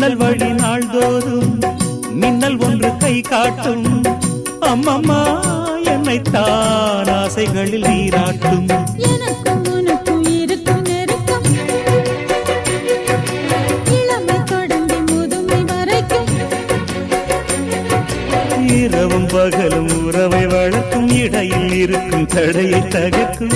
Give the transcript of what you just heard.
ஜன்னல் வழி நாள்தோறும் மின்னல் ஒன்று கை காட்டும். அம்மம்மா என்னைத்தான் ஆசைகளில் நீராட்டும். எனக்கும் உனக்கும் இருக்கும் நெருக்கம் இளமை தொடங்கி முதுமை வரைக்கும். இரவும் பகலும் உறவை வளர்க்கும், இடையில் இருக்கும் தடையை தகர்க்கும்.